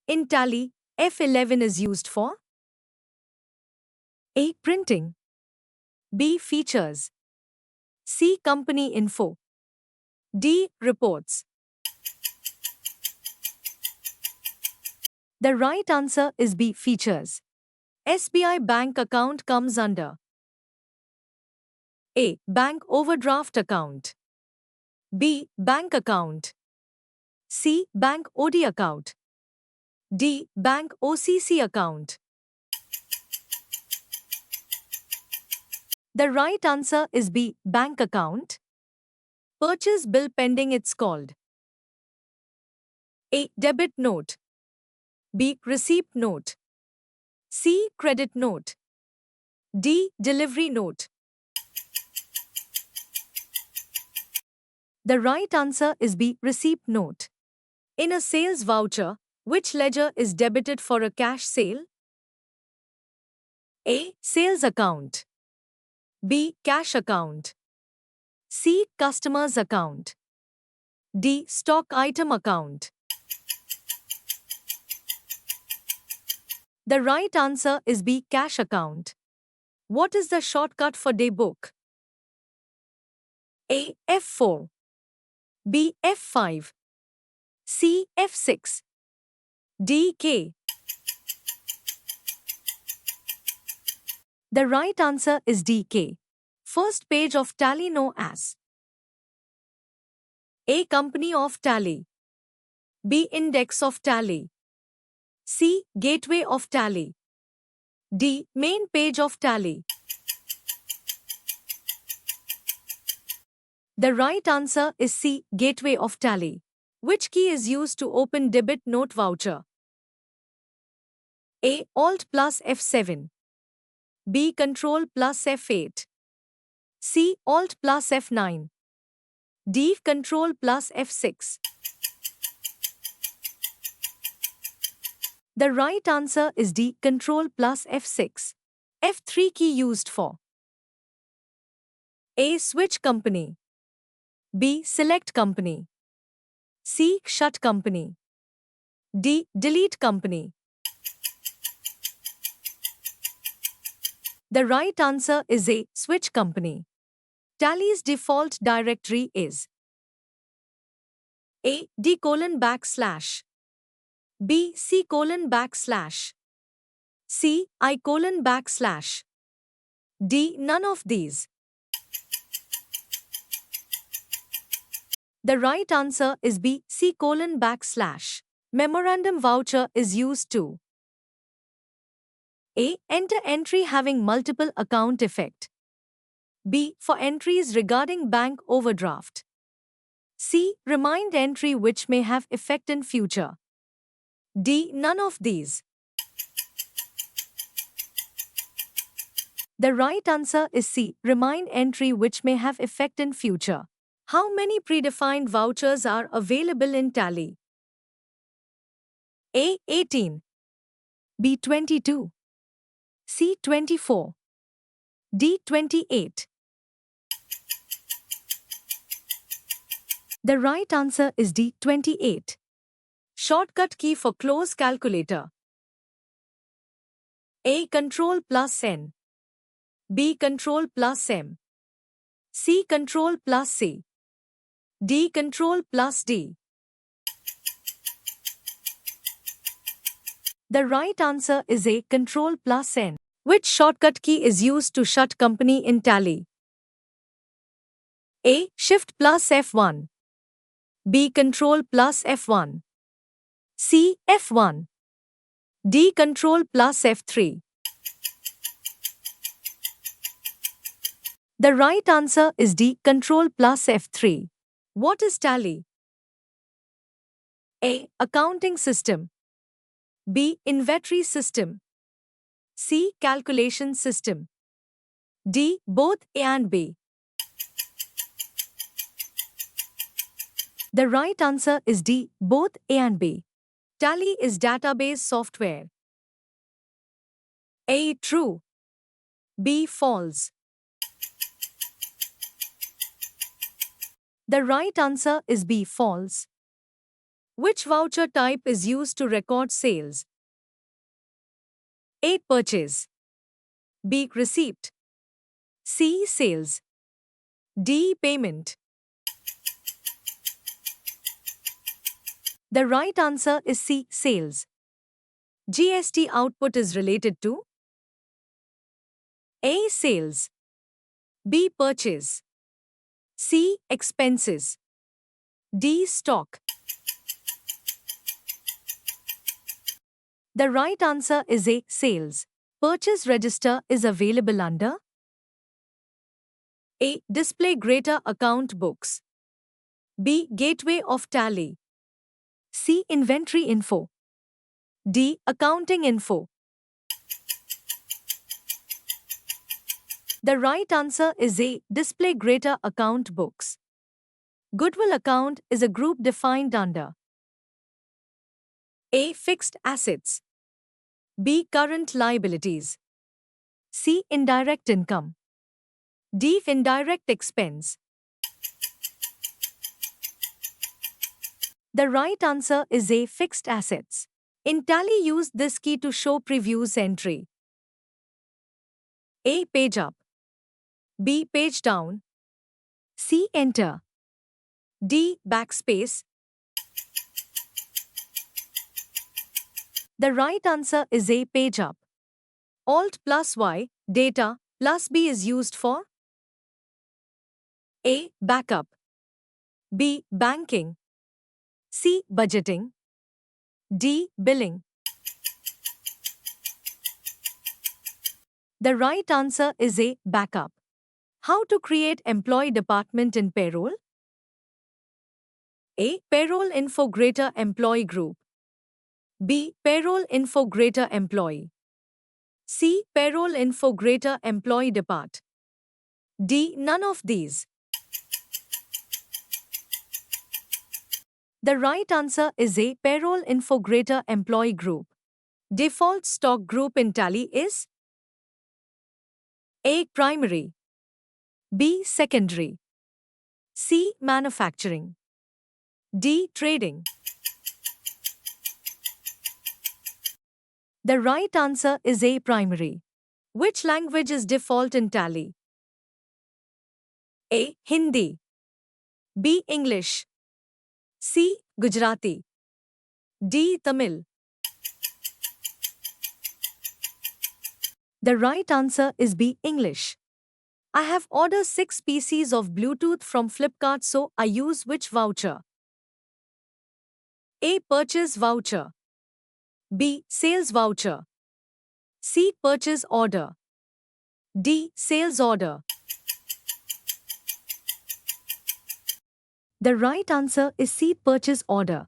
In Tally, F11 is used for A. Printing, B. Features, C. Company info, D. Reports. The right answer is B. Features. SBI bank account comes under A. Bank overdraft account, B. Bank account, C. Bank OD account, D. Bank OCC account. The right answer is B. Bank account. Purchase bill pending, it's called A. Debit note, B. Receipt note, C. Credit note, D. Delivery note. The right answer is B. Receipt note. In a sales voucher, which ledger is debited for a cash sale? A. Sales account, B. Cash account, C. Customer's account, D. Stock item account. The right answer is B. Cash account. What is the shortcut for daybook? A. F4, B. F5, C. F6, D. K. The right answer is D. K. First page of Tally known as A. Company of Tally, B. Index of Tally, C. Gateway of Tally, D. Main page of Tally. The right answer is C. Gateway of Tally. Which key is used to open debit note voucher? A. Alt plus F7, B. Control plus F8, C. Alt plus F9, D. Control plus F6. The right answer is D. Control plus F6. F3 key used for A. Switch company, B. Select company, C. Shut company, D. Delete company. The right answer is A. Switch company. Tally's default directory is A. D colon backslash, B. C colon backslash, C. I colon backslash, D. None of these. The right answer is B. C colon backslash. Memorandum voucher is used to A. Enter entry having multiple account effect, B. For entries regarding bank overdraft, C. Remind entry which may have effect in future, D. None of these. The right answer is C. Remind entry which may have effect in future. How many predefined vouchers are available in Tally? A. 18, B. 22, C. 24, D. 28. The right answer is D. 28. Shortcut key for close calculator. A. Control plus N, B. Control plus M, C. Control plus C, D. Control plus D. The right answer is A. Control plus N. Which shortcut key is used to shut company in Tally? A. Shift plus F1, B. Control plus F1, C. F1, D. Control plus F3. The right answer is D. Control plus F3. What is Tally? A. Accounting system, B. Inventory system, C. Calculation system, D. Both A and B. The right answer is D. Both A and B. Tally is database software. A. True, B. False. The right answer is B. False. Which voucher type is used to record sales? A. Purchase. B. Receipt. C. Sales. D. Payment. The right answer is C. Sales. GST output is related to A. Sales. B. Purchase. C. Expenses. D. Stock. The right answer is A. Sales. Purchase register is available under A. Display greater account books. B. Gateway of tally. C. Inventory info. D. Accounting info. The right answer is A. Display greater account books. Goodwill account is a group defined under A. Fixed assets. B. Current liabilities. C. Indirect income. D. Indirect expense. The right answer is A. Fixed assets. In Tally, use this key to show previews entry. A. Page up. B. Page down. C. Enter. D. Backspace. The right answer is A. Page up. Alt plus Y, data, plus B is used for A. Backup. B. Banking. C. Budgeting. D. Billing. The right answer is A. Backup. How to create employee department in payroll? A. Payroll info greater employee group. B. Payroll info greater employee. C. Payroll info greater employee depart. D. None of these. The right answer is A. Payroll info greater employee group. Default stock group in Tally is A. Primary. B. Secondary. C. Manufacturing. D. Trading. The right answer is A. Primary. Which language is default in Tally? A. Hindi. B. English. C. Gujarati. D. Tamil. The right answer is B. English. I have ordered 6 pieces of Bluetooth from Flipkart, so I use which voucher? A. Purchase voucher. B. Sales voucher. C. Purchase order. D. Sales order. The right answer is C. Purchase order.